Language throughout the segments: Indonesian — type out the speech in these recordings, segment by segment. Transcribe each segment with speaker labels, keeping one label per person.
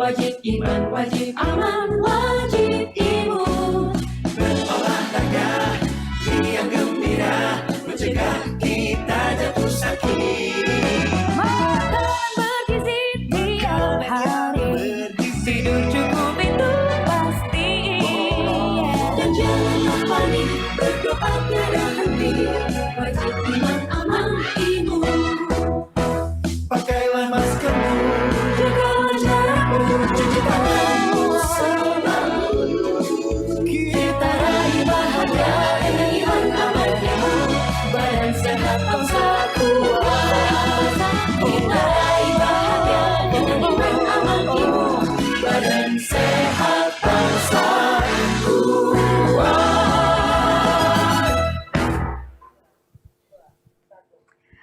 Speaker 1: wajib iman, wajib aman, wajib imun. Berolahraga, riang gembira, mencegah kita jatuh sakit.
Speaker 2: Makan bergizi tiap hari, tidur cukup itu pasti.
Speaker 1: Dan jangan panik, berdoa tiada henti, wajib iman, aman, imun. Pakailah maskermu,
Speaker 2: Jaga jarak,
Speaker 1: cuci tanganmu selalu. Kita raih bahagia dengan iman, aman, imun. Badan sehat, bangsa kuat. Kita raih bahagia dengan iman, aman, imun. Badan sehat, bangsa kuat.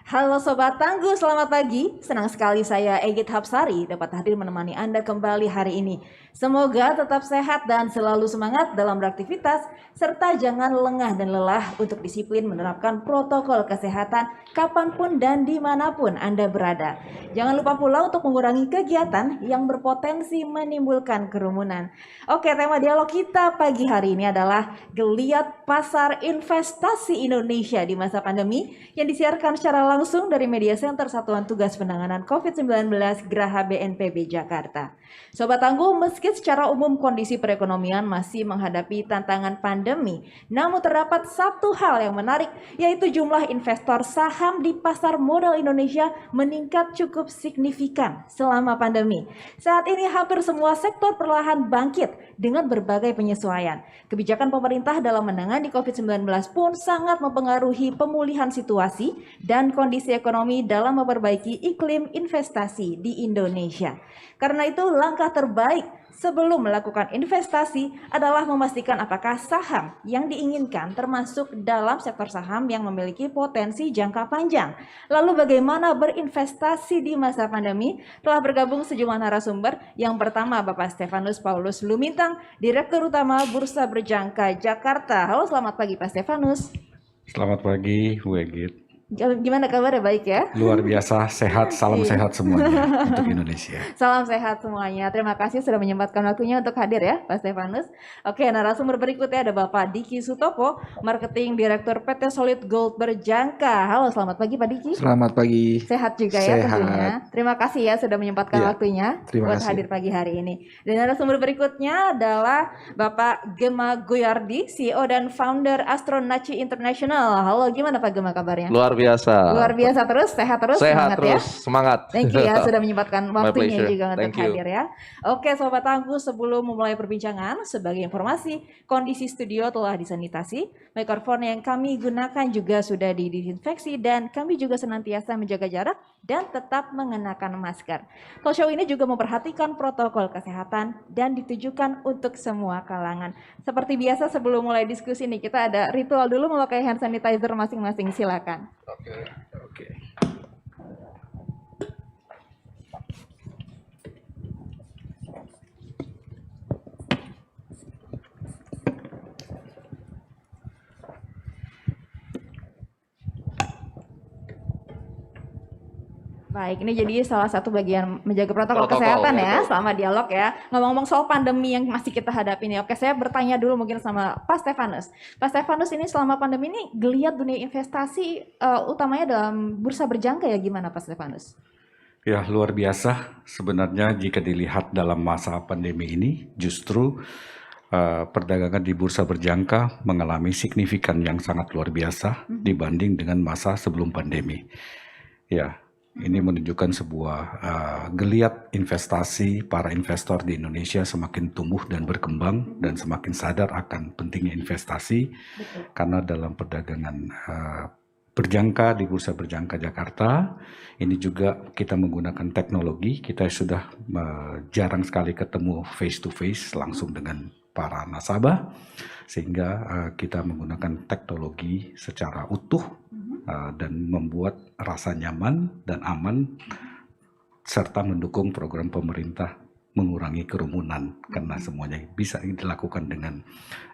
Speaker 3: Halo Sobat Tangguh, selamat pagi. Senang sekali saya Egit Hapsari dapat hadir menemani Anda kembali hari ini. Semoga tetap sehat dan selalu semangat dalam beraktivitas, serta jangan lengah dan lelah untuk disiplin menerapkan protokol kesehatan kapanpun dan dimanapun Anda berada. Jangan lupa pula untuk mengurangi kegiatan yang berpotensi menimbulkan kerumunan. Oke, tema dialog kita pagi hari ini adalah Geliat Pasar Investasi Indonesia di masa pandemi yang disiarkan secara langsung dari Media Center Satuan Tugas Penanganan COVID-19 Geraha BNPB Jakarta. Sobat Tangguh, meski secara umum kondisi perekonomian masih menghadapi tantangan pandemi, namun terdapat satu hal yang menarik, yaitu jumlah investor saham di pasar modal Indonesia meningkat cukup signifikan selama pandemi. Saat ini hampir semua sektor perlahan bangkit dengan berbagai penyesuaian. Kebijakan pemerintah dalam menangani COVID-19 pun sangat mempengaruhi pemulihan situasi dan kondisi ekonomi dalam memperbaiki iklim investasi di Indonesia. Karena itu, langkah terbaik sebelum melakukan investasi adalah memastikan apakah saham yang diinginkan termasuk dalam sektor saham yang memiliki potensi jangka panjang. Lalu bagaimana berinvestasi di masa pandemi? Telah bergabung sejumlah narasumber. Yang pertama, Bapak Stefanus Paulus Lumintang, Direktur Utama Bursa Berjangka Jakarta. Halo, selamat pagi Pak Stefanus.
Speaker 4: Selamat pagi, Bu Egit.
Speaker 3: Gimana kabarnya, baik ya?
Speaker 4: Luar biasa, sehat, salam sehat semuanya untuk Indonesia.
Speaker 3: Salam sehat semuanya. Terima kasih sudah menyempatkan waktunya untuk hadir ya, Pak Stefanus. Oke, narasumber berikutnya ada Bapak Diki Sutopo, Marketing Direktur PT Solid Gold Berjangka. Halo, selamat pagi Pak Diki.
Speaker 4: Selamat pagi.
Speaker 3: Sehat juga ya
Speaker 4: Sehat.
Speaker 3: tentunya. Terima kasih ya sudah menyempatkan
Speaker 4: Iya,
Speaker 3: waktunya
Speaker 4: terima
Speaker 3: buat
Speaker 4: kasih.
Speaker 3: hadir pagi hari ini. Dan narasumber berikutnya adalah Bapak Gema Goyardi, CEO dan Founder Astronaci International. Halo, gimana Pak Gema kabarnya?
Speaker 5: Luar biasa.
Speaker 3: Luar biasa terus, sehat terus,
Speaker 5: Sehat
Speaker 3: semangat
Speaker 5: terus,
Speaker 3: ya.
Speaker 5: semangat.
Speaker 3: Thank you ya sudah menyempatkan
Speaker 5: My
Speaker 3: waktunya
Speaker 5: pleasure.
Speaker 3: juga untuk
Speaker 5: Thank you.
Speaker 3: hadir ya. Oke Sobat Tangguh, sebelum memulai perbincangan, sebagai informasi, kondisi studio telah disanitasi, mikrofon yang kami gunakan juga sudah didisinfeksi, dan kami juga senantiasa menjaga jarak dan tetap mengenakan masker. Talk show ini juga memperhatikan protokol kesehatan dan ditujukan untuk semua kalangan. Seperti biasa sebelum mulai diskusi nih, kita ada ritual dulu memakai hand sanitizer masing-masing, silakan.
Speaker 4: Oke.
Speaker 3: Baik, ini jadi salah satu bagian menjaga protokol
Speaker 5: Protokol,
Speaker 3: kesehatan ya
Speaker 5: betul.
Speaker 3: selama dialog ya. Ngomong-ngomong soal pandemi yang masih kita hadapi ini. Oke, saya bertanya dulu mungkin sama Pak Stefanus. Pak Stefanus, ini selama pandemi ini geliat dunia investasi utamanya dalam bursa berjangka ya, gimana Pak Stefanus?
Speaker 4: Ya, luar biasa. Sebenarnya jika dilihat dalam masa pandemi ini, justru perdagangan di bursa berjangka mengalami signifikan yang sangat luar biasa dibanding dengan masa sebelum pandemi. Ya, ini menunjukkan sebuah geliat investasi. Para investor di Indonesia semakin tumbuh dan berkembang dan semakin sadar akan pentingnya investasi. Karena dalam perdagangan berjangka di Bursa Berjangka Jakarta, ini juga kita menggunakan teknologi. Kita sudah jarang sekali ketemu face to face langsung dengan para nasabah, sehingga kita menggunakan teknologi secara utuh dan membuat rasa nyaman dan aman, serta mendukung program pemerintah mengurangi kerumunan karena semuanya bisa dilakukan dengan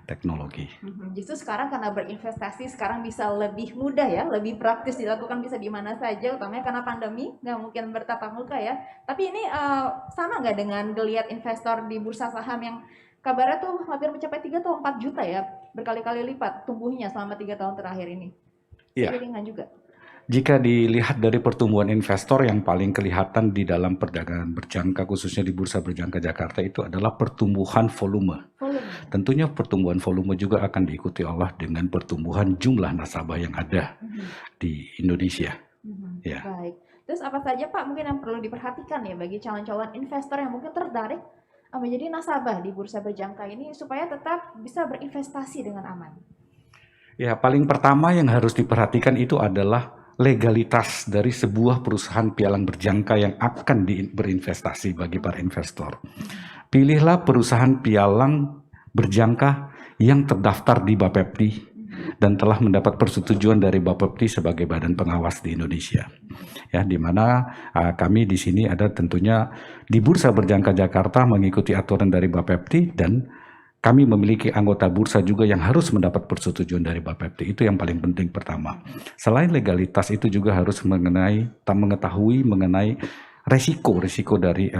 Speaker 4: teknologi.
Speaker 3: Justru sekarang karena berinvestasi sekarang bisa lebih mudah ya, lebih praktis dilakukan bisa di mana saja, utamanya karena pandemi nggak mungkin bertatap muka ya. Tapi ini sama nggak dengan geliat investor di bursa saham yang kabarnya tuh hampir mencapai 3 atau 4 juta ya, berkali-kali lipat tumbuhnya selama 3 tahun terakhir ini.
Speaker 4: Iya.
Speaker 3: Seiringan juga.
Speaker 4: Jika dilihat dari pertumbuhan investor yang paling kelihatan di dalam perdagangan berjangka khususnya di Bursa Berjangka Jakarta itu adalah pertumbuhan volume. Tentunya pertumbuhan volume juga akan diikuti oleh dengan pertumbuhan jumlah nasabah yang ada di Indonesia. Ya.
Speaker 3: Baik. Terus apa saja Pak mungkin yang perlu diperhatikan ya bagi calon-calon investor yang mungkin tertarik menjadi nasabah di Bursa Berjangka ini supaya tetap bisa berinvestasi dengan aman?
Speaker 4: Ya, paling pertama yang harus diperhatikan itu adalah legalitas dari sebuah perusahaan pialang berjangka yang akan berinvestasi bagi para investor. Pilihlah perusahaan pialang berjangka yang terdaftar di Bapepti dan telah mendapat persetujuan dari Bapepti sebagai badan pengawas di Indonesia. Ya, di mana kami di sini ada tentunya di Bursa Berjangka Jakarta mengikuti aturan dari Bapepti dan kami memiliki anggota bursa juga yang harus mendapat persetujuan dari Bapepti. Itu yang paling penting pertama. Selain legalitas itu juga harus mengetahui mengenai resiko dari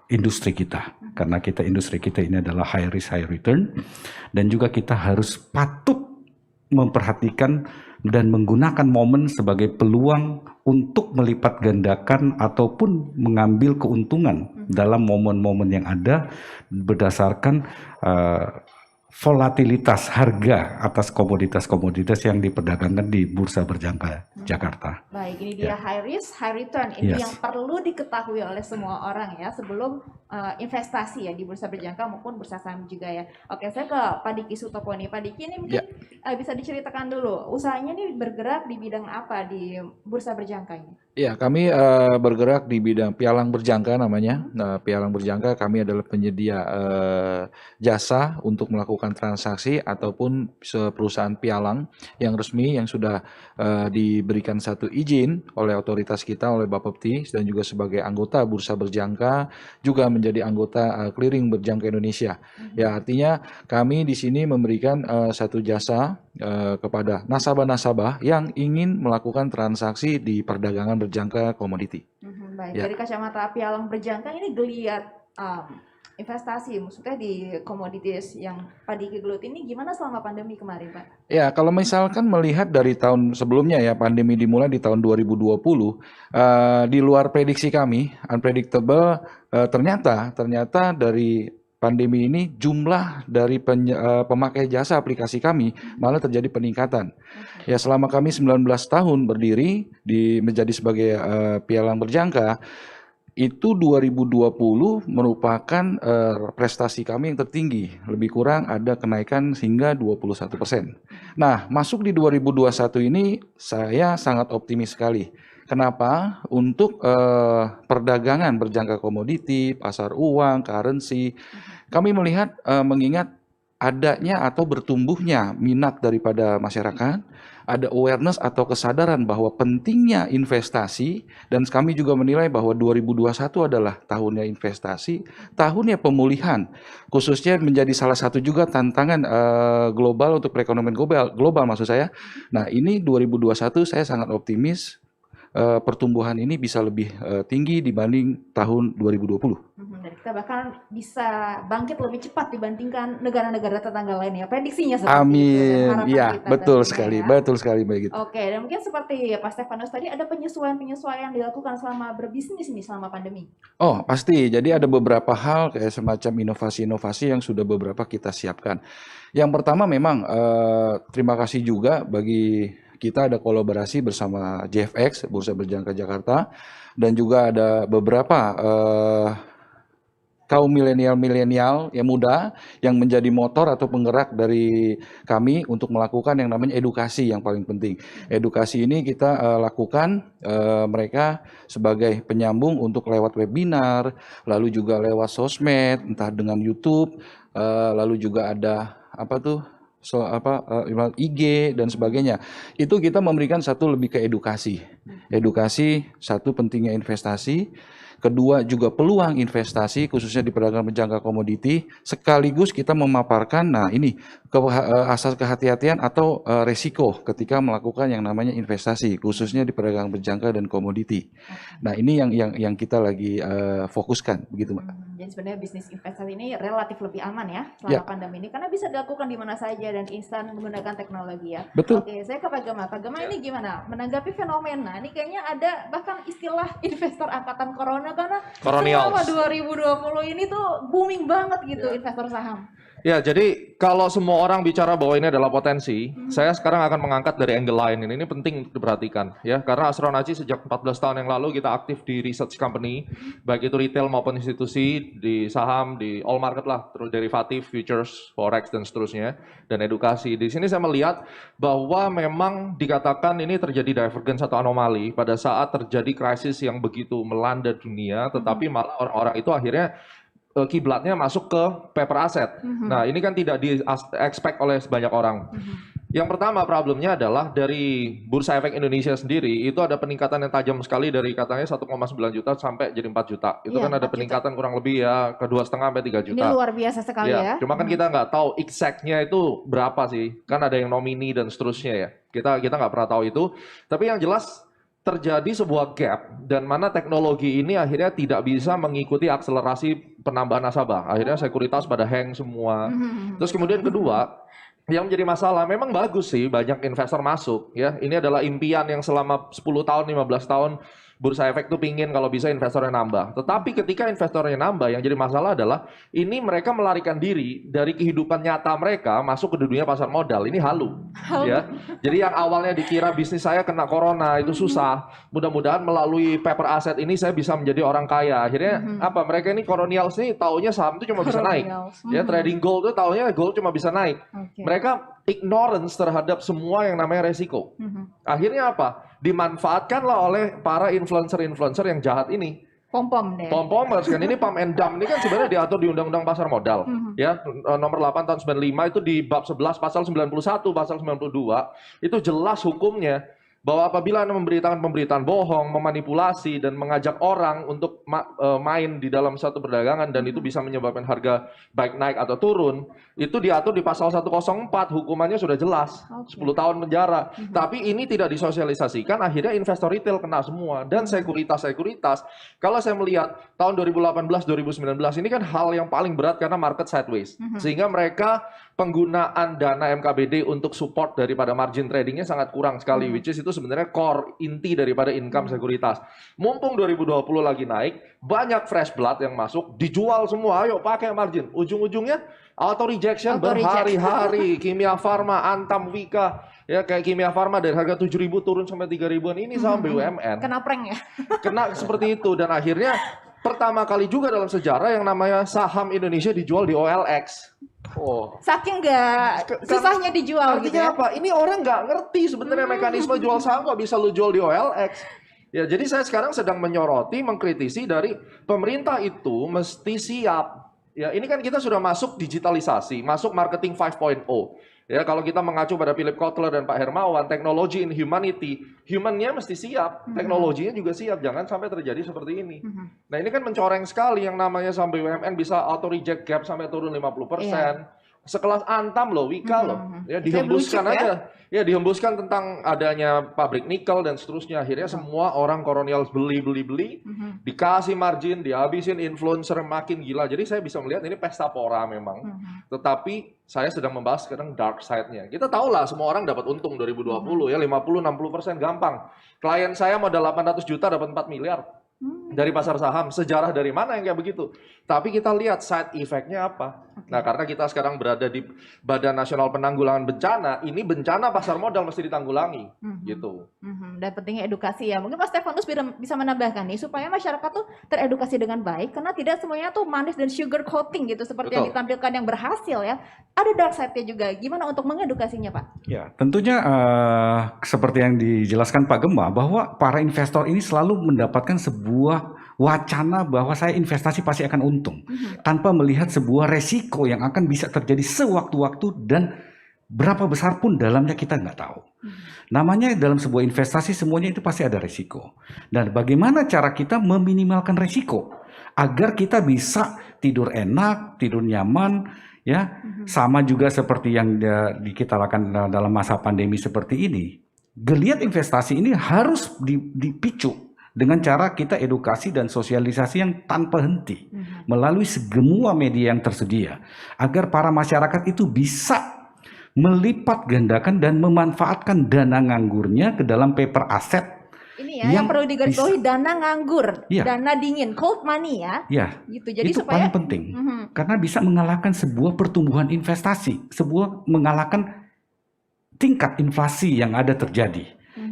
Speaker 4: industri kita. Karena industri kita ini adalah high risk, high return. Dan juga kita harus patut memperhatikan dan menggunakan momen sebagai peluang untuk melipat gandakan ataupun mengambil keuntungan dalam momen-momen yang ada berdasarkan volatilitas harga atas komoditas-komoditas yang diperdagangkan di Bursa Berjangka Jakarta.
Speaker 3: Baik, ini dia high risk, high return. Ini
Speaker 4: Yes.
Speaker 3: yang perlu diketahui oleh semua orang ya sebelum investasi ya di Bursa Berjangka maupun Bursa Saham juga ya. Oke, saya ke Pak Diki Sutopo nih. Pak Diki ini mungkin bisa diceritakan dulu usahanya ini bergerak di bidang apa di Bursa Berjangka ini?
Speaker 5: Ya, kami bergerak di bidang pialang berjangka namanya. Nah, pialang berjangka kami adalah penyedia jasa untuk melakukan transaksi ataupun perusahaan pialang yang resmi yang sudah diberikan satu izin oleh otoritas kita, oleh Bapepti dan juga sebagai anggota Bursa Berjangka juga menjadi anggota clearing berjangka Indonesia. Ya, artinya kami di sini memberikan satu jasa kepada nasabah-nasabah yang ingin melakukan transaksi di perdagangan berjangka komoditi.
Speaker 3: Baik,
Speaker 5: Ya.
Speaker 3: dari kacamata pialang berjangka ini geliat investasi, maksudnya di komoditis yang Pak Diki geluti ini gimana selama pandemi kemarin Pak?
Speaker 5: Ya, kalau misalkan melihat dari tahun sebelumnya ya, pandemi dimulai di tahun 2020, di luar prediksi kami, unpredictable, ternyata dari pandemi ini jumlah dari pemakai jasa aplikasi kami malah terjadi peningkatan. Ya, selama kami 19 tahun berdiri menjadi sebagai pialang berjangka, itu 2020 merupakan prestasi kami yang tertinggi, lebih kurang ada kenaikan hingga 21%. Nah, masuk di 2021 ini saya sangat optimis sekali. Kenapa? Untuk perdagangan berjangka komoditi, pasar uang, currency, kami melihat mengingat adanya atau bertumbuhnya minat daripada masyarakat, ada awareness atau kesadaran bahwa pentingnya investasi, dan kami juga menilai bahwa 2021 adalah tahunnya investasi, tahunnya pemulihan, khususnya menjadi salah satu juga tantangan global untuk perekonomian global maksud saya. Nah, ini 2021 saya sangat optimis pertumbuhan ini bisa lebih tinggi dibanding tahun 2020.
Speaker 3: Dan kita bahkan bisa bangkit lebih cepat dibandingkan negara-negara tetangga lainnya. Prediksinya seperti itu. Dan
Speaker 5: Amin.
Speaker 3: harapan
Speaker 5: Ya,
Speaker 3: kita
Speaker 5: betul
Speaker 3: tentunya
Speaker 5: sekali,
Speaker 3: ya.
Speaker 5: betul sekali begitu.
Speaker 3: Oke, dan mungkin seperti Pak Stefanus tadi ada penyesuaian-penyesuaian yang dilakukan selama berbisnis ini selama pandemi.
Speaker 5: Oh, pasti. Jadi ada beberapa hal kayak semacam inovasi-inovasi yang sudah beberapa kita siapkan. Yang pertama memang terima kasih juga bagi kita ada kolaborasi bersama JFX, Bursa Berjangka Jakarta, dan juga ada beberapa kaum milenial yang muda yang menjadi motor atau penggerak dari kami untuk melakukan yang namanya edukasi yang paling penting. Edukasi ini kita lakukan mereka sebagai penyambung untuk lewat webinar, lalu juga lewat sosmed, entah dengan YouTube, lalu juga ada IG dan sebagainya. Itu kita memberikan satu lebih ke edukasi. Edukasi satu pentingnya investasi. kedua juga peluang investasi khususnya di perdagangan berjangka komoditi, sekaligus kita memaparkan, nah ini asas kehati-hatian atau resiko ketika melakukan yang namanya investasi, khususnya di perdagangan berjangka dan komoditi. Nah ini yang kita lagi fokuskan, begitu Mbak.
Speaker 3: Jadi sebenarnya bisnis investasi ini relatif lebih aman ya selama
Speaker 5: Ya.
Speaker 3: pandemi ini karena bisa dilakukan di mana saja dan instan menggunakan teknologi ya.
Speaker 5: Betul.
Speaker 3: Oke, saya ke Pak Gema. Pak Gema ini gimana? Menanggapi fenomena ini kayaknya ada bahkan istilah investor angkatan corona karena selama 2020 ini tuh booming banget gitu investor saham.
Speaker 6: Ya, jadi kalau semua orang bicara bahwa ini adalah potensi, saya sekarang akan mengangkat dari angle lain. Ini penting diperhatikan ya, karena Astronaci sejak 14 tahun yang lalu kita aktif di research company, baik itu retail maupun institusi, di saham, di all market lah, terus derivatif, futures, forex dan seterusnya, dan edukasi. Di sini saya melihat bahwa memang dikatakan ini terjadi divergence atau anomali pada saat terjadi krisis yang begitu melanda dunia, tetapi malah orang-orang itu akhirnya kiblatnya masuk ke paper asset. Nah, ini kan tidak di-expect oleh sebanyak orang. Yang pertama problemnya adalah dari Bursa Efek Indonesia sendiri itu ada peningkatan yang tajam sekali dari katanya 1,9 juta sampai jadi 4 juta. Itu
Speaker 3: Iya,
Speaker 6: kan ada
Speaker 3: 4 juta.
Speaker 6: peningkatan kurang lebih ya ke 2,5 sampai 3
Speaker 3: Ini
Speaker 6: juta.
Speaker 3: luar biasa sekali ya.
Speaker 6: Cuma kan kita nggak tahu exactnya itu berapa sih. Kan ada yang nomini dan seterusnya ya. Kita nggak pernah tahu itu. Tapi yang jelas terjadi sebuah gap dan mana teknologi ini akhirnya tidak bisa mengikuti akselerasi penambahan nasabah. Akhirnya sekuritas pada hang semua. Terus kemudian kedua, yang menjadi masalah memang bagus sih banyak investor masuk ya. Ini adalah impian yang selama 10 tahun, 15 tahun Bursa Efek tuh pingin kalau bisa investornya nambah. Tetapi ketika investornya nambah, yang jadi masalah adalah ini mereka melarikan diri dari kehidupan nyata mereka masuk ke dunia pasar modal. Ini halu. Ya. Jadi yang awalnya dikira bisnis saya kena corona itu susah. Mudah-mudahan melalui paper asset ini saya bisa menjadi orang kaya. Akhirnya apa? Mereka ini kolonials nih taunya saham itu cuma bisa naik. Ya, trading gold tuh taunya gold cuma bisa naik.
Speaker 3: Oke.
Speaker 6: Mereka ignorance terhadap semua yang namanya resiko. Akhirnya apa? Dimanfaatkanlah oleh para influencer-influencer yang jahat ini.
Speaker 3: Pom-pom deh.
Speaker 6: Pom-pomers kan, ini pump and dump ini kan sebenarnya diatur di Undang-Undang Pasar Modal. Ya, nomor 8 tahun 95 itu di bab 11 pasal 91, pasal 92 itu jelas hukumnya bahwa apabila Anda memberitakan pemberitaan bohong, memanipulasi dan mengajak orang untuk main di dalam satu perdagangan dan itu bisa menyebabkan harga baik naik atau turun, itu diatur di pasal 104, hukumannya sudah jelas, 10 tahun penjara. Tapi ini tidak disosialisasikan, akhirnya investor retail kena semua dan sekuritas. Kalau saya melihat tahun 2018-2019 ini kan hal yang paling berat karena market sideways. Sehingga mereka penggunaan dana MKBD untuk support daripada margin tradingnya sangat kurang sekali, which is itu sebenarnya core inti daripada income sekuritas. Mumpung 2020 lagi naik, banyak fresh blood yang masuk, dijual semua, ayo pakai margin. Ujung-ujungnya auto rejection berhari-hari. Kimia Farma, Antam, Wika, ya kayak Kimia Farma dari harga 7.000 turun sampai 3.000-an, ini saham BUMN.
Speaker 3: Kena prank ya.
Speaker 6: Kena seperti itu dan akhirnya pertama kali juga dalam sejarah yang namanya saham Indonesia dijual di OLX.
Speaker 3: Saking nggak susahnya dijual gitu
Speaker 6: Artinya
Speaker 3: ya.
Speaker 6: apa? Ini orang nggak ngerti sebenarnya mekanisme jual saham kok bisa lu jual di OLX. Ya, jadi saya sekarang sedang menyoroti, mengkritisi dari pemerintah itu mesti siap. Ya, ini kan kita sudah masuk digitalisasi, masuk marketing 5.0. Ya, kalau kita mengacu pada Philip Kotler dan Pak Hermawan, technology in humanity, humannya mesti siap, teknologinya juga siap, jangan sampai terjadi seperti ini. Nah, ini kan mencoreng sekali yang namanya saham BUMN bisa auto reject gap sampai turun 50%. Sekelas Antam loh, Wika loh, ya dihembuskan
Speaker 3: blue chip
Speaker 6: aja. Ya dihembuskan tentang adanya pabrik nikel dan seterusnya. Akhirnya semua orang kolonial beli, dikasih margin, dihabisin influencer makin gila. Jadi saya bisa melihat ini pesta pora memang. Tetapi saya sedang membahas sekarang dark side-nya. Kita tahu lah semua orang dapat untung 2020 ya 50-60% gampang. Klien saya modal 800 juta dapat 4 miliar. Dari pasar saham, sejarah dari mana yang kayak begitu? Tapi kita lihat side effect-nya apa. Nah, karena kita sekarang berada di Badan Nasional Penanggulangan Bencana, ini bencana pasar modal mesti ditanggulangi, gitu.
Speaker 3: Dan pentingnya edukasi ya. Mungkin Pak Stefanus bisa menambahkan nih supaya masyarakat tuh teredukasi dengan baik karena tidak semuanya tuh manis dan sugar coating gitu seperti yang ditampilkan yang berhasil ya. Ada dark side-nya juga. Gimana untuk mengedukasinya, Pak?
Speaker 4: Ya, tentunya seperti yang dijelaskan Pak Gema bahwa para investor ini selalu mendapatkan sebuah wacana bahwa saya investasi pasti akan untung tanpa melihat sebuah resiko yang akan bisa terjadi sewaktu-waktu dan berapa besar pun dalamnya kita nggak tahu. Namanya dalam sebuah investasi semuanya itu pasti ada resiko. Dan bagaimana cara kita meminimalkan resiko agar kita bisa tidur enak, tidur nyaman, ya. Sama juga seperti yang kita lakukan dalam masa pandemi seperti ini. Geliat investasi ini harus dipicu dengan cara kita edukasi dan sosialisasi yang tanpa henti melalui semua media yang tersedia agar para masyarakat itu bisa melipat gandakan dan memanfaatkan dana nganggurnya ke dalam paper aset.
Speaker 3: Ini ya yang perlu digarisbawahi, dana nganggur,
Speaker 4: Iya.
Speaker 3: dana dingin, cold money ya.
Speaker 4: Ya,
Speaker 3: Gitu. Jadi
Speaker 4: itu
Speaker 3: supaya
Speaker 4: paling penting karena bisa mengalahkan sebuah pertumbuhan investasi, mengalahkan tingkat inflasi yang ada terjadi.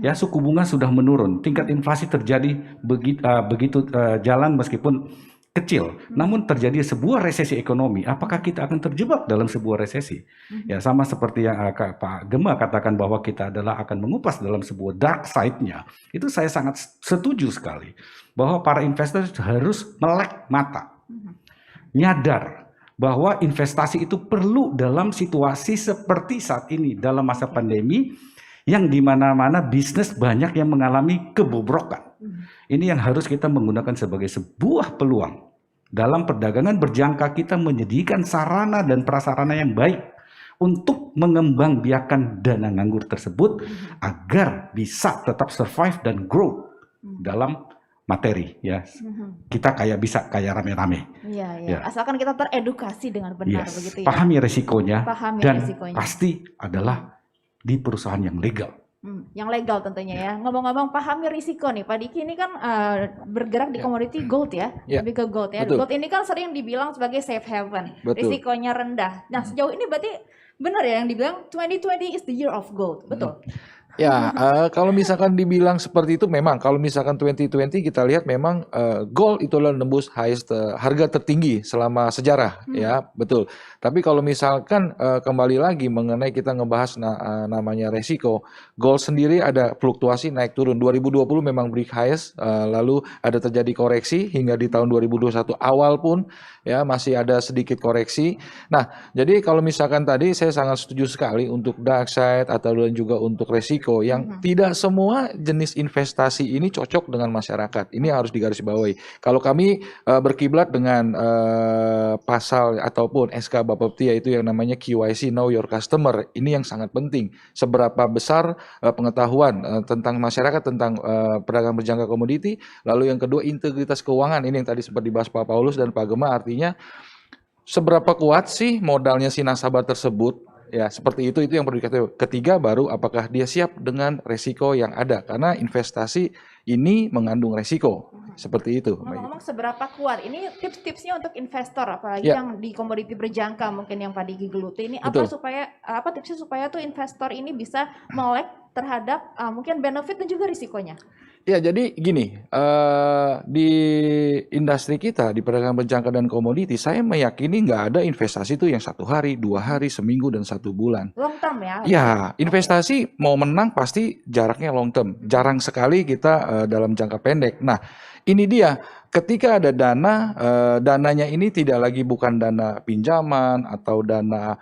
Speaker 4: Ya, suku bunga sudah menurun, tingkat inflasi terjadi begitu jalan meskipun kecil, namun terjadi sebuah resesi ekonomi. Apakah kita akan terjebak dalam sebuah resesi? Ya, sama seperti yang Pak Gema katakan bahwa kita adalah akan mengupas dalam sebuah dark side-nya. Itu saya sangat setuju sekali bahwa para investor harus melek mata, nyadar bahwa investasi itu perlu dalam situasi seperti saat ini dalam masa pandemi yang di mana-mana bisnis banyak yang mengalami kebobrokan. Ini yang harus kita menggunakan sebagai sebuah peluang dalam perdagangan berjangka, kita menyediakan sarana dan prasarana yang baik untuk mengembangbiakan dana nganggur tersebut agar bisa tetap survive dan grow dalam materi, ya. Kita bisa kaya rame-rame.
Speaker 3: Iya, iya.
Speaker 4: Ya.
Speaker 3: Asalkan kita teredukasi dengan benar
Speaker 4: Yes.
Speaker 3: begitu ya.
Speaker 4: Pahami resikonya
Speaker 3: Pahami
Speaker 4: dan
Speaker 3: resikonya.
Speaker 4: pasti adalah di perusahaan yang legal.
Speaker 3: Yang legal tentunya ya. Ngomong-ngomong pahami risiko nih, Pak Diki ini kan bergerak di komoditi gold ya,
Speaker 5: Ya.
Speaker 3: lebih ke gold ya.
Speaker 5: Betul.
Speaker 3: Gold ini kan sering dibilang sebagai safe haven,
Speaker 5: Betul.
Speaker 3: risikonya rendah. Nah sejauh ini berarti benar ya yang dibilang 2020 is the year of gold, betul?
Speaker 5: Ya, kalau misalkan dibilang seperti itu, memang kalau misalkan 2020 kita lihat memang gold itu adalah nembus highest harga tertinggi selama sejarah, ya betul. Tapi kalau misalkan kembali lagi mengenai kita ngebahas namanya resiko, gold sendiri ada fluktuasi naik turun. 2020 memang break highest, lalu ada terjadi koreksi hingga di tahun 2021 awal pun ya masih ada sedikit koreksi. Nah, jadi kalau misalkan tadi saya sangat setuju sekali untuk dark side atau dan juga untuk resiko yang tidak semua jenis investasi ini cocok dengan masyarakat. Ini harus digarisbawahi. Kalau kami berkiblat dengan pasal ataupun SK Bapepti yaitu yang namanya QYC Know Your Customer, ini yang sangat penting. Seberapa besar pengetahuan tentang masyarakat tentang perdagangan berjangka komoditi. Lalu yang kedua integritas keuangan, ini yang tadi sempat dibahas Pak Paulus dan Pak Gema, artinya seberapa kuat sih modalnya si nasabah tersebut. Ya, seperti itu yang perlu diketahui. Ketiga baru apakah dia siap dengan resiko yang ada, karena investasi ini mengandung resiko. Seperti itu.
Speaker 3: Ngomong-ngomong seberapa kuat, ini tips-tipsnya untuk investor apalagi
Speaker 5: Ya.
Speaker 3: yang di komoditi berjangka mungkin yang Pak Diki geluti ini
Speaker 5: Betul.
Speaker 3: apa tipsnya supaya tuh investor ini bisa melek terhadap mungkin benefit dan juga risikonya.
Speaker 5: Ya, jadi gini, di industri kita, di perdagangan berjangka dan komoditi, saya meyakini nggak ada investasi itu yang 1 hari, 2 hari, seminggu, dan 1 bulan.
Speaker 3: Long term ya.
Speaker 5: Ya, investasi mau menang pasti jaraknya long term. Jarang sekali kita dalam jangka pendek. Nah, ini dia. Ketika ada dana, dananya ini tidak lagi bukan dana pinjaman atau dana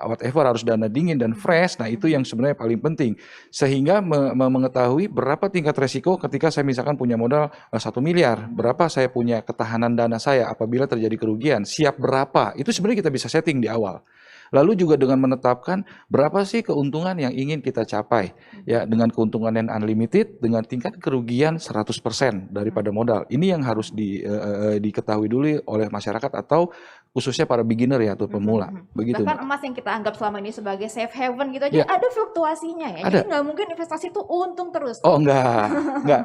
Speaker 5: whatever, harus dana dingin dan fresh. Nah, itu yang sebenarnya paling penting. Sehingga mengetahui berapa tingkat resiko ketika saya misalkan punya modal 1 miliar. Berapa saya punya ketahanan dana saya apabila terjadi kerugian. Siap berapa. Itu sebenarnya kita bisa setting di awal. Lalu juga dengan menetapkan berapa sih keuntungan yang ingin kita capai. Ya, dengan keuntungan yang unlimited, dengan tingkat kerugian 100% daripada modal. Ini yang harus diketahui dulu oleh masyarakat atau khususnya para beginner ya atau pemula. Begitu.
Speaker 3: Bahkan emas yang kita anggap selama ini sebagai safe haven gitu aja
Speaker 5: Ya.
Speaker 3: ada fluktuasinya ya.
Speaker 5: Ada.
Speaker 3: Jadi nggak mungkin investasi itu untung terus.
Speaker 5: Oh enggak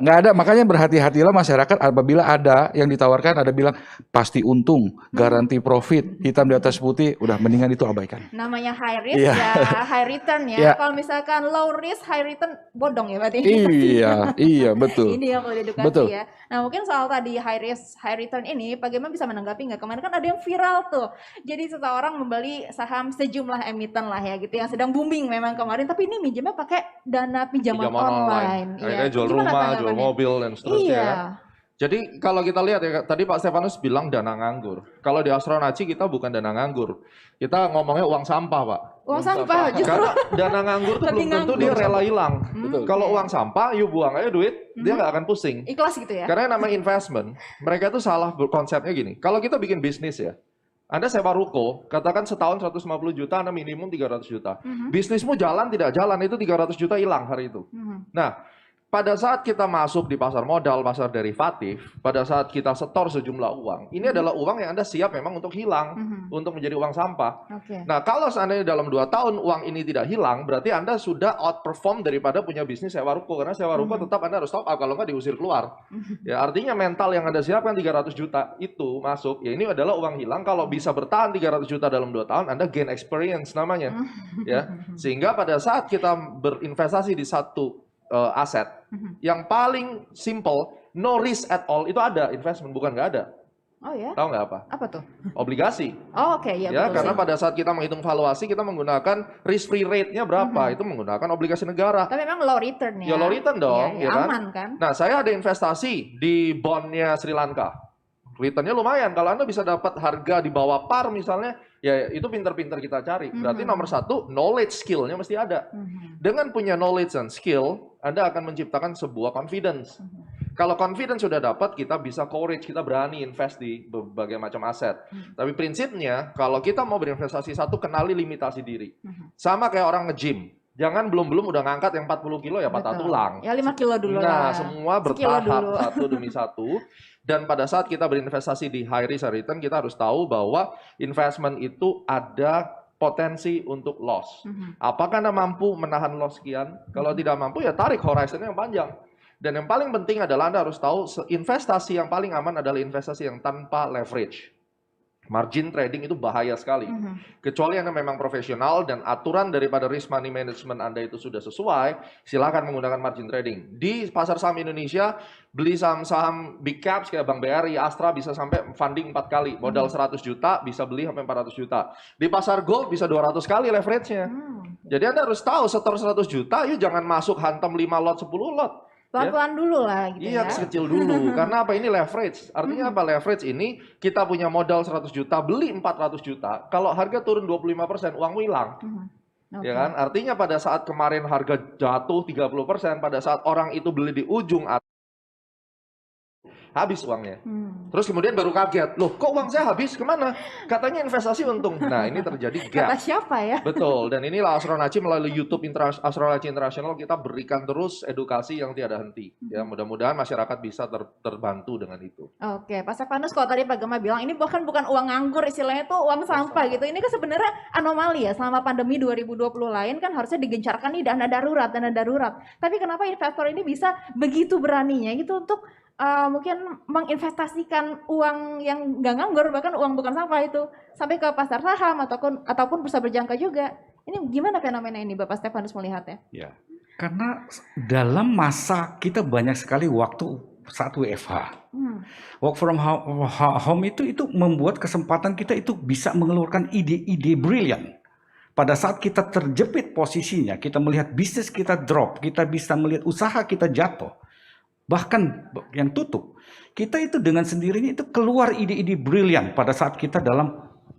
Speaker 5: ada. Makanya berhati-hatilah masyarakat apabila ada yang ditawarkan ada bilang pasti untung, garanti profit, hitam di atas putih, udah mendingan itu abaikan.
Speaker 3: Namanya high risk
Speaker 5: Iya.
Speaker 3: ya high return ya.
Speaker 5: Iya.
Speaker 3: Kalau misalkan low risk high return bodong ya berarti.
Speaker 5: Iya betul.
Speaker 3: Ini yang perlu diedukasi
Speaker 5: Betul.
Speaker 3: ya. Nah mungkin soal tadi high risk high return ini, bagaimana bisa menanggapi nggak? Kemarin kan ada yang viral tuh. Jadi seseorang membeli saham sejumlah emiten lah ya gitu yang sedang booming memang kemarin. Tapi ini minjemnya pakai dana pinjaman online.
Speaker 6: Akhirnya
Speaker 3: Iya.
Speaker 6: jual
Speaker 3: Gimana
Speaker 6: rumah, jual
Speaker 3: tanggapannya?
Speaker 6: mobil dan seterusnya.
Speaker 3: Iya.
Speaker 6: kan. Jadi kalau kita lihat ya, tadi Pak Stefanus bilang dana nganggur. Kalau di Astronaci kita bukan dana nganggur. Kita ngomongnya uang sampah, Pak.
Speaker 3: Uang sampah justru.
Speaker 6: Karena dana nganggur tuh
Speaker 3: Lebih
Speaker 6: belum tentu
Speaker 3: nganggur.
Speaker 6: dia rela hilang.
Speaker 5: Betul.
Speaker 6: Kalau uang sampah, yuk buang aja duit, dia nggak akan pusing.
Speaker 3: Ikhlas gitu ya.
Speaker 6: Karena yang namanya investment, mereka tuh salah konsepnya gini. Kalau kita bikin bisnis ya, Anda sewa ruko, katakan setahun 150 juta, Anda minimum 300 juta. Bisnismu jalan tidak jalan, itu 300 juta hilang hari itu. Nah, pada saat kita masuk di pasar modal, pasar derivatif, pada saat kita setor sejumlah uang, ini adalah uang yang Anda siap memang untuk hilang, untuk menjadi uang sampah.
Speaker 3: Oke.
Speaker 6: Nah, kalau seandainya dalam 2 tahun uang ini tidak hilang, berarti Anda sudah outperform daripada punya bisnis sewa ruko. Karena sewa ruko tetap Anda harus top up, kalau nggak diusir keluar. Ya, artinya mental yang Anda siapkan 300 juta itu masuk, ya ini adalah uang hilang. Kalau bisa bertahan 300 juta dalam 2 tahun, Anda gain experience namanya. Ya, sehingga pada saat kita berinvestasi di satu aset, yang paling simple, no risk at all, itu ada investment, bukan nggak ada.
Speaker 3: Oh ya?
Speaker 6: Tahu nggak apa?
Speaker 3: Apa tuh?
Speaker 6: Obligasi.
Speaker 3: Oh, oke, ya,
Speaker 6: Ya,
Speaker 3: betul
Speaker 6: karena
Speaker 3: sih.
Speaker 6: pada saat kita menghitung valuasi, kita menggunakan risk free rate-nya berapa, itu menggunakan obligasi negara.
Speaker 3: Tapi memang low return ya.
Speaker 6: Ya low return dong,
Speaker 3: Iya,
Speaker 6: ya kan?
Speaker 3: aman kan?
Speaker 6: Nah, saya ada investasi di bondnya Sri Lanka. Returnnya lumayan. Kalau Anda bisa dapat harga di bawah par misalnya, ya itu pinter-pinter kita cari. Berarti nomor satu, knowledge skill-nya mesti ada. Dengan punya knowledge dan skill, Anda akan menciptakan sebuah confidence. Kalau confidence sudah dapat, kita bisa courage, kita berani invest di berbagai macam aset. Tapi prinsipnya, kalau kita mau berinvestasi satu, kenali limitasi diri. Sama kayak orang nge-gym. Jangan belum-belum udah ngangkat yang 40 kilo ya patah
Speaker 3: Betul.
Speaker 6: tulang.
Speaker 3: Ya 5 kilo dulu
Speaker 6: Nah,
Speaker 3: lah.
Speaker 6: semua
Speaker 3: Sekilo
Speaker 6: bertahap
Speaker 3: dulu.
Speaker 6: satu demi satu. Dan pada saat kita berinvestasi di high risk high return, kita harus tahu bahwa investment itu ada potensi untuk loss. Apakah Anda mampu menahan loss sekian? Kalau tidak mampu, ya tarik horizon yang panjang. Dan yang paling penting adalah Anda harus tahu investasi yang paling aman adalah investasi yang tanpa leverage. Margin trading itu bahaya sekali. Kecuali Anda memang profesional dan aturan daripada risk money management Anda itu sudah sesuai, silakan menggunakan margin trading. Di pasar saham Indonesia, beli saham-saham big caps kayak Bank BRI, Astra bisa sampai funding 4 kali. Modal 100 juta bisa beli sampai 400 juta. Di pasar gold bisa 200 kali leverage-nya. Jadi Anda harus tahu setor 100 juta, yuk jangan masuk hantam 5 lot, 10 lot.
Speaker 3: Pelan-pelan dulu lah gitu
Speaker 6: Iya,
Speaker 3: ya.
Speaker 6: kecil dulu. Karena apa? Ini leverage. Artinya apa leverage ini? Kita punya modal 100 juta, beli 400 juta. Kalau harga turun 25%, uangmu hilang.
Speaker 3: Oke.
Speaker 6: Ya kan? Artinya pada saat kemarin harga jatuh 30%, pada saat orang itu beli di ujung habis uangnya. Terus kemudian baru kaget, loh kok uang saya habis? Kemana? Katanya investasi untung. Nah, ini terjadi
Speaker 3: Kata
Speaker 6: gap.
Speaker 3: siapa ya?
Speaker 6: Betul, dan inilah Astronaci melalui YouTube Astronaci International kita berikan terus edukasi yang tiada henti. Ya, mudah-mudahan masyarakat bisa terbantu dengan itu.
Speaker 3: Oke, Pak Stefanus, kalau tadi Pak Gema bilang ini bahkan bukan uang nganggur, istilahnya itu uang sampah gitu. Ini kan sebenarnya anomali ya, selama pandemi 2020 lain kan harusnya digencarkan nih dana darurat. Tapi kenapa investor ini bisa begitu beraninya gitu untuk mungkin menginvestasikan uang yang nggak nganggur, bahkan uang bukan sampah itu, sampai ke pasar saham ataupun bursa berjangka juga. Ini gimana fenomena ini Bapak Stefanus melihatnya?
Speaker 4: Ya, karena dalam masa kita banyak sekali waktu saat WFH. Work from home itu membuat kesempatan kita itu bisa mengeluarkan ide-ide brilian. Pada saat kita terjepit posisinya, kita melihat bisnis kita drop, kita bisa melihat usaha kita jatuh, bahkan yang tutup, kita itu dengan sendirinya itu keluar ide-ide brilian pada saat kita dalam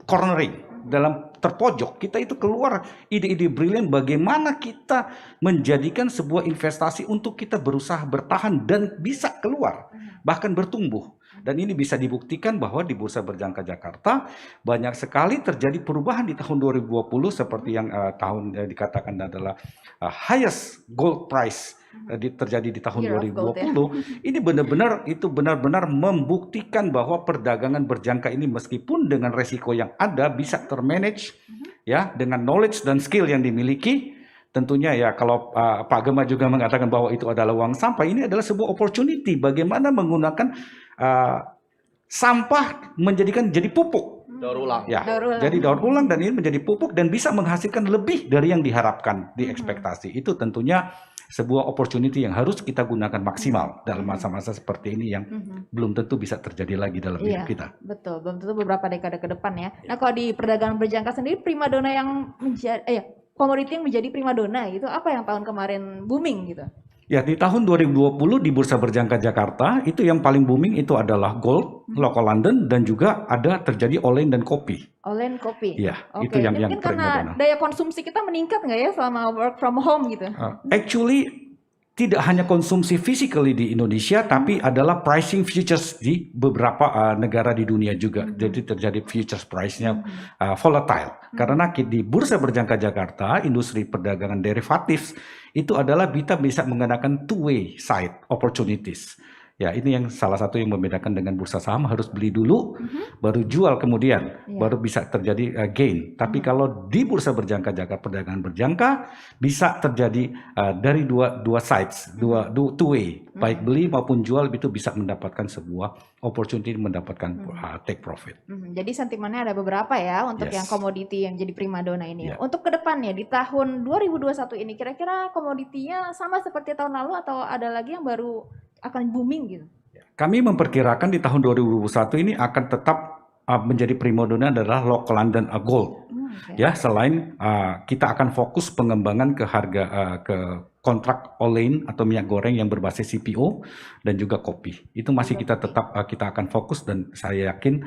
Speaker 4: cornering, dalam terpojok, kita itu keluar ide-ide brilian bagaimana kita menjadikan sebuah investasi untuk kita berusaha bertahan dan bisa keluar, bahkan bertumbuh. Dan ini bisa dibuktikan bahwa di Bursa Berjangka Jakarta banyak sekali terjadi perubahan di tahun 2020 seperti yang dikatakan adalah highest gold price terjadi di tahun
Speaker 3: Year of
Speaker 4: 2020.
Speaker 3: gold,
Speaker 4: Ini benar-benar membuktikan bahwa perdagangan berjangka ini meskipun dengan resiko yang ada bisa termanage ya dengan knowledge dan skill yang dimiliki. Tentunya ya kalau Pak Gema juga mengatakan bahwa itu adalah uang sampah, ini adalah sebuah opportunity bagaimana menggunakan sampah menjadikan jadi pupuk.
Speaker 6: Daur ulang.
Speaker 4: Ya,
Speaker 3: Daur ulang.
Speaker 4: jadi daur ulang dan ini menjadi pupuk dan bisa menghasilkan lebih dari yang diharapkan di ekspektasi. Itu tentunya sebuah opportunity yang harus kita gunakan maksimal dalam masa-masa seperti ini yang belum tentu bisa terjadi lagi dalam hidup kita.
Speaker 3: Betul, belum tentu beberapa dekade ke depan ya. Nah, kalau di perdagangan berjangka sendiri primadona yang menjadi komoditi yang menjadi primadona gitu, apa yang tahun kemarin booming gitu?
Speaker 4: Ya, di tahun 2020 di Bursa Berjangka Jakarta itu yang paling booming itu adalah gold, local London, dan juga ada terjadi online dan kopi.
Speaker 3: Online kopi.
Speaker 4: Ya,
Speaker 3: Oke,
Speaker 4: itu yang
Speaker 3: ini mungkin karena
Speaker 4: primadona.
Speaker 3: daya konsumsi kita meningkat nggak ya selama work from home gitu?
Speaker 4: Actually tidak hanya konsumsi physically di Indonesia, tapi adalah pricing futures di beberapa negara di dunia juga. Jadi terjadi futures price-nya volatile. Karena di Bursa Berjangka Jakarta, industri perdagangan derivatif itu adalah kita bisa menggunakan two-way side opportunities. Ya, ini yang salah satu yang membedakan dengan bursa saham, harus beli dulu, baru jual kemudian, baru bisa terjadi gain. Tapi kalau di bursa berjangka Jakarta, perdagangan berjangka, bisa terjadi dari dua sides, two way, baik beli maupun jual itu bisa mendapatkan sebuah opportunity, mendapatkan take profit.
Speaker 3: Jadi sentimennya ada beberapa ya untuk
Speaker 4: Yes.
Speaker 3: yang komoditi yang jadi primadona ini.
Speaker 4: Yeah.
Speaker 3: Untuk kedepannya di tahun 2021 ini kira-kira komoditinya sama seperti tahun lalu atau ada lagi yang baru akan booming gitu?
Speaker 4: Kami memperkirakan di tahun 2021 ini akan tetap menjadi primadona adalah local London gold.
Speaker 3: Oke.
Speaker 4: Ya, selain kita akan fokus pengembangan ke harga ke kontrak olain atau minyak goreng yang berbasis CPO dan juga kopi. Itu masih kita tetap kita akan fokus dan saya yakin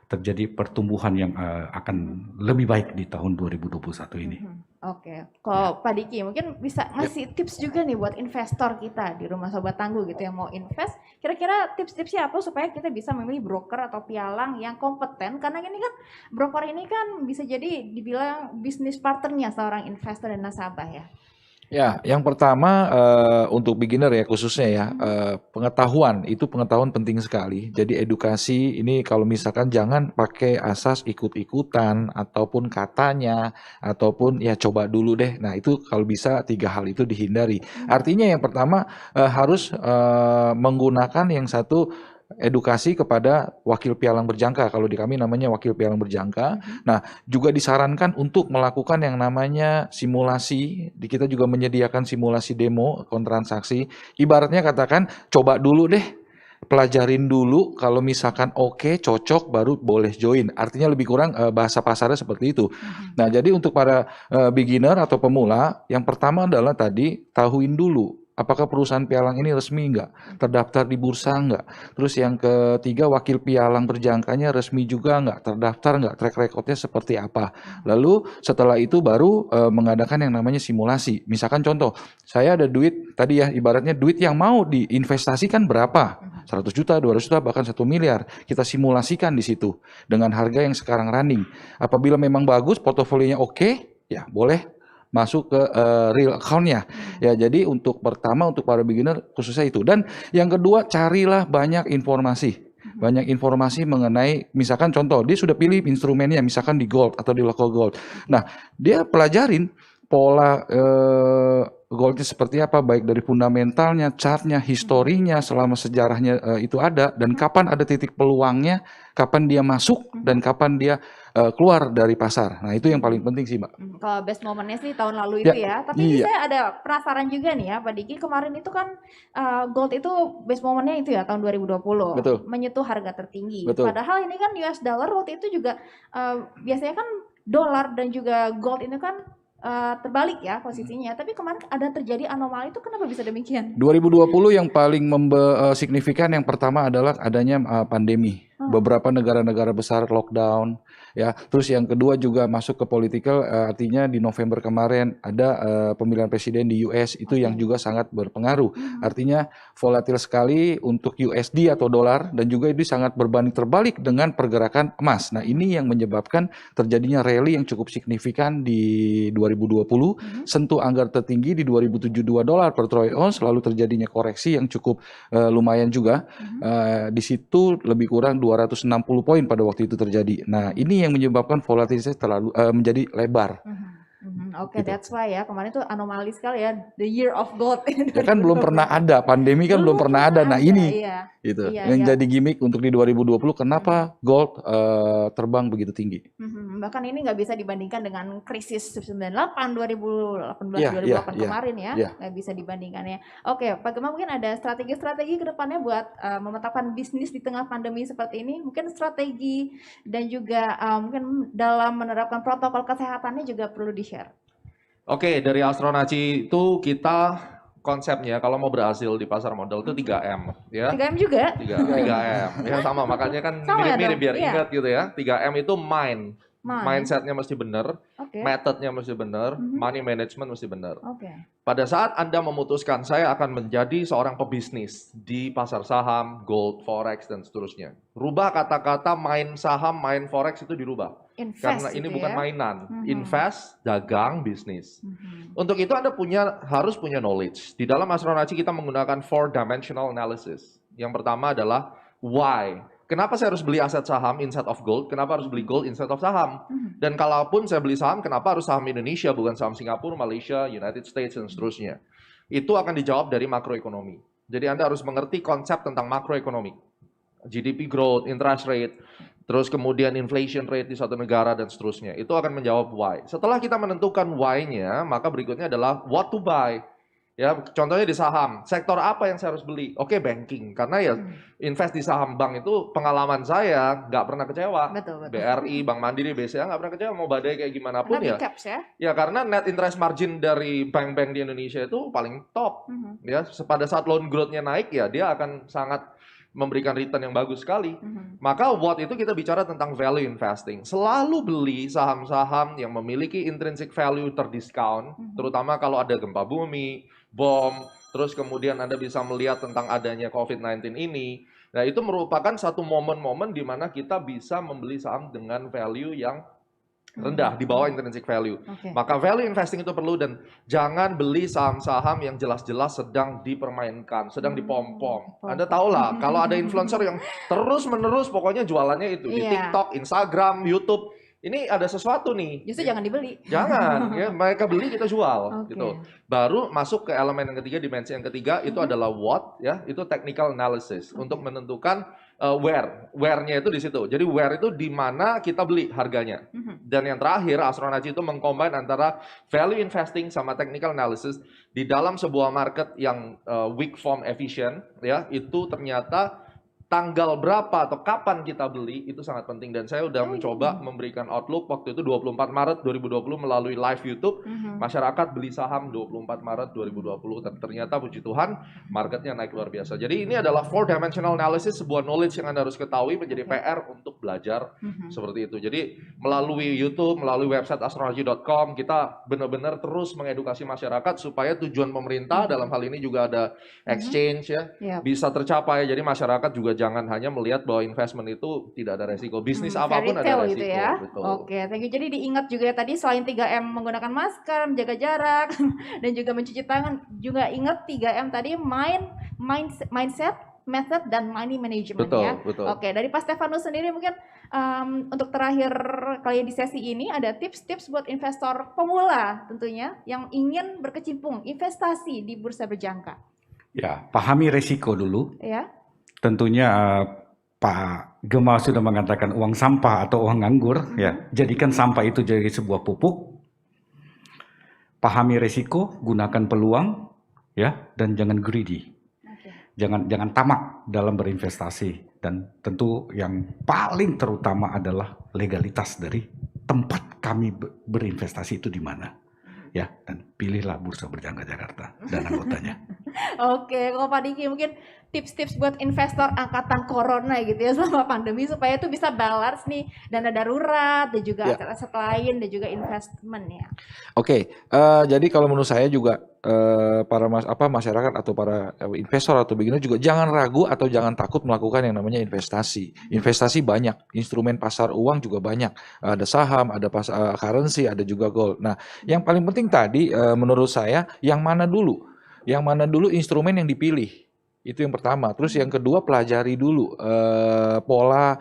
Speaker 4: terjadi pertumbuhan yang akan lebih baik di tahun 2021 ini.
Speaker 3: Oke, kalau Pak Diki mungkin bisa ngasih tips juga nih buat investor kita di rumah Sobat Tangguh gitu yang mau invest. Kira-kira tips-tipsnya apa supaya kita bisa memilih broker atau pialang yang kompeten? Karena ini kan broker ini kan bisa jadi dibilang bisnis partnernya seorang investor dan nasabah ya.
Speaker 5: Ya, yang pertama untuk beginner ya khususnya ya, pengetahuan penting sekali. Jadi edukasi ini kalau misalkan jangan pakai asas ikut-ikutan ataupun katanya ataupun ya coba dulu deh. Nah itu kalau bisa 3 hal itu dihindari. Artinya yang pertama harus menggunakan yang satu edukasi kepada wakil pialang berjangka. Kalau di kami namanya wakil pialang berjangka. Nah, juga disarankan untuk melakukan yang namanya simulasi. Kita juga menyediakan simulasi demo kontransaksi. Ibaratnya katakan coba dulu deh, pelajarin dulu. Kalau misalkan oke, cocok, baru boleh join. Artinya lebih kurang bahasa pasarnya seperti itu. Nah, jadi untuk para beginner atau pemula, yang pertama adalah tadi tahuin dulu. Apakah perusahaan pialang ini resmi enggak? Terdaftar di bursa enggak? Terus yang ketiga, wakil pialang berjangkanya resmi juga enggak? Terdaftar enggak? Track recordnya seperti apa? Lalu setelah itu baru mengadakan yang namanya simulasi. Misalkan contoh, saya ada duit, tadi ya ibaratnya duit yang mau diinvestasikan berapa? 100 juta, 200 juta, bahkan 1 miliar. Kita simulasikan di situ dengan harga yang sekarang running. Apabila memang bagus, portofolionya oke, ya boleh masuk ke real account-nya. Ya, jadi untuk pertama untuk para beginner khususnya itu. Dan yang kedua, carilah banyak informasi. Banyak informasi mengenai misalkan contoh dia sudah pilih instrumennya misalkan di gold atau di local gold. Nah, dia pelajarin pola goldnya seperti apa, baik dari fundamentalnya, chartnya, historinya, selama sejarahnya itu ada, dan kapan ada titik peluangnya, kapan dia masuk, dan kapan dia keluar dari pasar. Nah itu yang paling penting sih Mbak.
Speaker 3: Kalau best momennya sih tahun lalu itu ya. Tapi ini
Speaker 5: iya.
Speaker 3: saya ada penasaran juga nih ya Pak Diki. Kemarin itu kan gold itu best momennya itu ya tahun 2020.
Speaker 5: Betul.
Speaker 3: Menyentuh harga tertinggi.
Speaker 5: Betul.
Speaker 3: Padahal ini kan US dollar waktu itu juga biasanya kan dolar dan juga gold ini kan terbalik ya posisinya. Tapi kemarin ada terjadi anomali itu, kenapa bisa demikian?
Speaker 5: 2020 yang paling signifikan yang pertama adalah adanya pandemi. Beberapa negara-negara besar lockdown, ya. Terus yang kedua juga masuk ke political, artinya di November kemarin ada pemilihan presiden di US itu yang juga sangat berpengaruh. Artinya volatil sekali untuk USD atau dolar dan juga itu sangat berbanding terbalik dengan pergerakan emas. Nah ini yang menyebabkan terjadinya rally yang cukup signifikan di 2020, sentuh angka tertinggi di 2072 dolar per troy ounce, lalu terjadinya koreksi yang cukup lumayan juga. Di situ lebih kurang 260 poin pada waktu itu terjadi. Nah, ini yang menyebabkan volatilitas terlalu menjadi lebar.
Speaker 3: Oke, that's why ya kemarin tuh anomali sekali ya, the year of gold.
Speaker 5: Ya kan belum pernah ada, pandemi kan belum pernah ada. Nah ini
Speaker 3: iya.
Speaker 5: gitu.
Speaker 3: Iya,
Speaker 5: Yang
Speaker 3: iya.
Speaker 5: jadi gimmick untuk di 2020 kenapa gold terbang begitu tinggi.
Speaker 3: Bahkan ini nggak bisa dibandingkan dengan krisis 98, 2018,
Speaker 5: Iya,
Speaker 3: 2008
Speaker 5: iya,
Speaker 3: kemarin ya,
Speaker 5: iya.
Speaker 3: nggak bisa dibandingkan ya. Oke, bagaimana mungkin ada strategi-strategi ke depannya buat memetakan bisnis di tengah pandemi seperti ini? Mungkin strategi dan juga mungkin dalam menerapkan protokol kesehatannya juga perlu di-share.
Speaker 6: Oke, dari Astronaci itu kita konsepnya kalau mau berhasil di pasar modal itu 3M ya.
Speaker 3: 3M juga?
Speaker 6: 3M. Ya sama, makanya kan
Speaker 3: Sama ya
Speaker 6: mirip-mirip
Speaker 3: dong,
Speaker 6: biar
Speaker 3: iya.
Speaker 6: ingat gitu ya. 3M itu mindsetnya mesti benar,
Speaker 3: Oke.
Speaker 6: methodnya mesti benar, money management mesti benar.
Speaker 3: Oke.
Speaker 6: Pada saat Anda memutuskan saya akan menjadi seorang pebisnis di pasar saham, gold, forex dan seterusnya. Rubah kata-kata main saham, main forex itu dirubah.
Speaker 3: Invest
Speaker 6: Karena ini
Speaker 3: gitu
Speaker 6: bukan
Speaker 3: ya.
Speaker 6: mainan. Invest, dagang, bisnis. Untuk itu Anda harus punya knowledge. Di dalam astronaci kita menggunakan 4-dimensional analysis. Yang pertama adalah why. Kenapa saya harus beli aset saham instead of gold? Kenapa harus beli gold instead of saham? Dan kalaupun saya beli saham, kenapa harus saham Indonesia bukan saham Singapura, Malaysia, United States dan seterusnya? Itu akan dijawab dari makroekonomi. Jadi Anda harus mengerti konsep tentang makroekonomi. GDP growth, interest rate, terus kemudian inflation rate di suatu negara dan seterusnya. Itu akan menjawab why. Setelah kita menentukan why-nya, maka berikutnya adalah what to buy. Ya, contohnya di saham, sektor apa yang saya harus beli? Oke, banking. Karena ya invest di saham bank itu pengalaman saya nggak pernah kecewa.
Speaker 3: Betul.
Speaker 6: BRI, Bank Mandiri, BCA nggak pernah kecewa. Mau badai kayak gimana pun
Speaker 3: Karena
Speaker 6: ya.
Speaker 3: big caps ya.
Speaker 6: Ya karena net interest margin dari bank-bank di Indonesia itu paling top. Ya, pada saat loan growth-nya naik ya dia akan sangat memberikan return yang bagus sekali. Maka what itu kita bicara tentang value investing. Selalu beli saham-saham yang memiliki intrinsic value terdiskon, terutama kalau ada gempa bumi, bom, terus kemudian Anda bisa melihat tentang adanya COVID-19 ini. Nah, itu merupakan satu momen-momen di mana kita bisa membeli saham dengan value yang rendah, di bawah intrinsic value.
Speaker 3: Oke.
Speaker 6: Maka value investing itu perlu dan jangan beli saham-saham yang jelas-jelas sedang dipermainkan, sedang dipom-pom. Anda tahu lah, kalau ada influencer yang terus-menerus pokoknya jualannya itu di
Speaker 3: Iya.
Speaker 6: TikTok, Instagram, YouTube, ini ada sesuatu nih.
Speaker 3: Justru jangan dibeli.
Speaker 6: Jangan, ya mereka beli kita jual,
Speaker 3: Oke.
Speaker 6: gitu. Baru masuk ke elemen yang ketiga, dimensi yang ketiga itu adalah what, ya, itu technical analysis untuk menentukan where-nya itu di situ. Jadi where itu di mana kita beli harganya. Dan yang terakhir, astronaci itu mengcombine antara value investing sama technical analysis di dalam sebuah market yang weak form efficient, ya, itu ternyata tanggal berapa atau kapan kita beli itu sangat penting dan saya udah mencoba memberikan outlook waktu itu 24 Maret 2020 melalui live YouTube. Masyarakat beli saham 24 Maret 2020 dan ternyata puji Tuhan marketnya naik luar biasa. Jadi ini adalah 4-dimensional analysis, sebuah knowledge yang Anda harus ketahui, menjadi PR untuk belajar seperti itu. Jadi melalui YouTube, melalui website astrology.com kita benar-benar terus mengedukasi masyarakat supaya tujuan pemerintah dalam hal ini juga ada exchange ya
Speaker 3: Yap.
Speaker 6: bisa tercapai. Jadi masyarakat juga jangan hanya melihat bahwa investment itu tidak ada resiko. Bisnis apapun
Speaker 3: Fairy
Speaker 6: ada
Speaker 3: tale
Speaker 6: resiko.
Speaker 3: gitu ya.
Speaker 6: Betul.
Speaker 3: Oke, thank you. Jadi diingat juga ya tadi selain 3M menggunakan masker, menjaga jarak dan juga mencuci tangan, juga ingat 3M tadi mindset, method dan money management
Speaker 6: Betul,
Speaker 3: ya.
Speaker 6: betul.
Speaker 3: Oke, dari Pak Stefanus sendiri mungkin untuk terakhir kali di sesi ini ada tips-tips buat investor pemula tentunya yang ingin berkecimpung investasi di bursa berjangka.
Speaker 4: Ya, pahami resiko dulu.
Speaker 3: Ya.
Speaker 4: Tentunya Pak Gema sudah mengatakan uang sampah atau uang nganggur, ya, jadikan sampah itu jadi sebuah pupuk. Pahami resiko, gunakan peluang, ya, dan jangan greedy. Jangan tamak dalam berinvestasi, dan tentu yang paling terutama adalah legalitas dari tempat kami berinvestasi itu di mana, ya, dan pilihlah Bursa Berjangka Jakarta dan anggotanya.
Speaker 3: Oke, kalau Pak Diki mungkin tips-tips buat investor angkatan corona gitu ya selama pandemi supaya itu bisa balance nih dana darurat dan juga aset-aset lain dan juga investment ya.
Speaker 5: Oke, jadi kalau menurut saya juga para masyarakat atau para investor atau beginner juga jangan ragu atau jangan takut melakukan yang namanya investasi. Investasi banyak, instrumen pasar uang juga banyak. Ada saham, ada currency, ada juga gold. Nah, yang paling penting tadi menurut saya yang mana dulu? Yang mana dulu instrumen yang dipilih? Itu yang pertama. Terus yang kedua pelajari dulu pola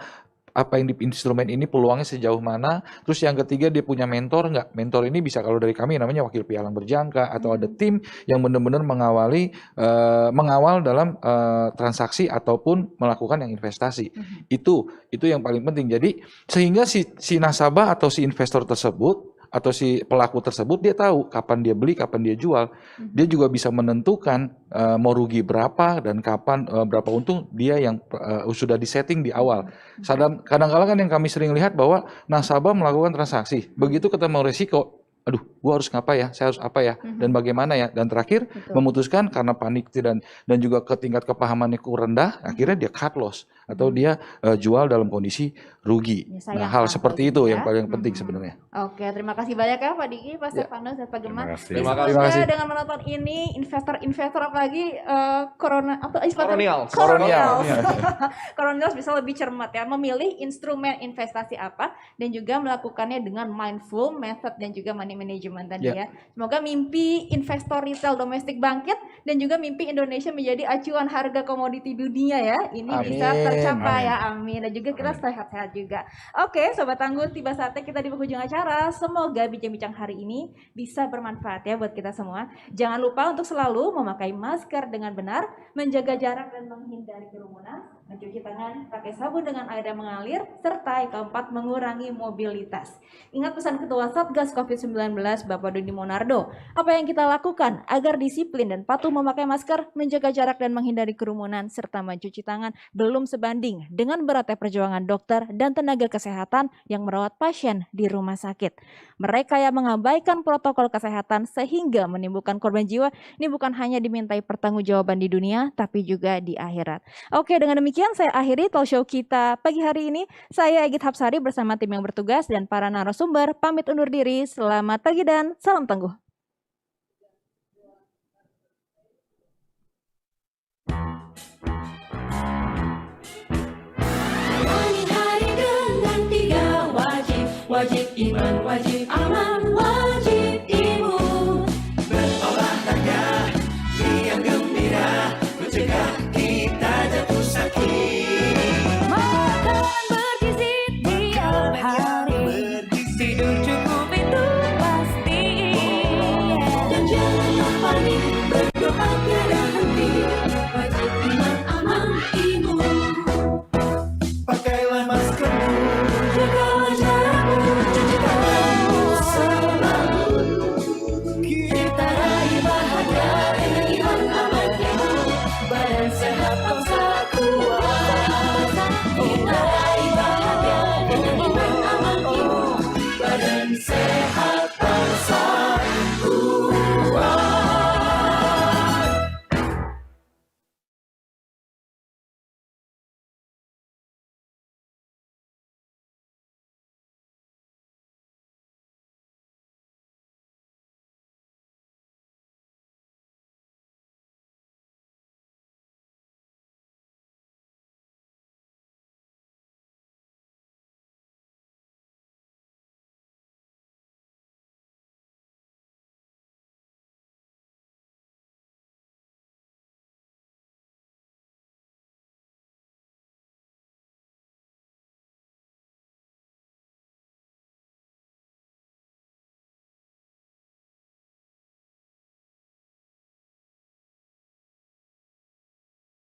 Speaker 5: apa yang di instrumen ini peluangnya sejauh mana. Terus yang ketiga dia punya mentor nggak? Mentor ini bisa kalau dari kami namanya wakil pialang berjangka atau ada tim yang benar-benar mengawal dalam transaksi ataupun melakukan yang investasi. Itu yang paling penting. Jadi sehingga si nasabah atau si investor tersebut atau si pelaku tersebut dia tahu kapan dia beli, kapan dia jual. Dia juga bisa menentukan mau rugi berapa dan kapan berapa untung dia yang sudah disetting di awal. Kadang-kadang kan yang kami sering lihat bahwa nasabah melakukan transaksi, begitu ketemu resiko, aduh, gua harus ngapa ya, saya harus apa ya, dan bagaimana ya. Dan terakhir memutuskan karena panik dan juga tingkat kepahamannya kurang rendah, akhirnya dia cut loss atau dia jual dalam kondisi rugi.
Speaker 3: Ya,
Speaker 5: Nah,
Speaker 3: sayang
Speaker 5: hal
Speaker 3: kan
Speaker 5: seperti
Speaker 3: kalau
Speaker 5: itu
Speaker 3: gitu
Speaker 5: yang
Speaker 3: ya.
Speaker 5: paling penting sebenarnya.
Speaker 3: Oke, terima kasih banyak ya Pak Diki, Pak Stefanus, dan Pak Gemma.
Speaker 4: Terima kasih.
Speaker 6: Terima
Speaker 3: Semoga
Speaker 6: kasih.
Speaker 5: Terima kasih.
Speaker 3: dengan menonton ini investor-investor apalagi corona atau
Speaker 6: Koronials.
Speaker 3: Coronials. Coronials bisa lebih cermat ya, memilih instrumen investasi apa dan juga melakukannya dengan mindful method dan juga money management tadi ya. Semoga mimpi investor retail domestik bangkit dan juga mimpi Indonesia menjadi acuan harga komoditi dunia ya. Ini bisa
Speaker 5: Amin.
Speaker 3: tercapai ya, amin. Dan juga kita sehat-sehat juga. Oke, Sobat Tangguh, tiba saatnya kita di penghujung acara. Semoga bincang-bincang hari ini bisa bermanfaat ya buat kita semua. Jangan lupa untuk selalu memakai masker dengan benar, menjaga jarak dan menghindari kerumunan, mencuci tangan, pakai sabun dengan air yang mengalir, serta yang keempat mengurangi mobilitas. Ingat pesan Ketua Satgas COVID-19 Bapak Dodi Monardo, apa yang kita lakukan agar disiplin dan patuh memakai masker, menjaga jarak dan menghindari kerumunan, serta mencuci tangan belum sebanding dengan beratnya perjuangan dokter dan tenaga kesehatan yang merawat pasien di rumah sakit. Mereka yang mengabaikan protokol kesehatan sehingga menimbulkan korban jiwa ini bukan hanya dimintai pertanggungjawaban di dunia tapi juga di akhirat. Oke, dengan demikian saya akhiri talk show kita pagi hari ini. Saya Egit Hapsari bersama tim yang bertugas dan para narasumber pamit undur diri. Selamat pagi dan salam tangguh.
Speaker 1: Jalani hari dengan 3 wajib, wajib iman, wajib amal.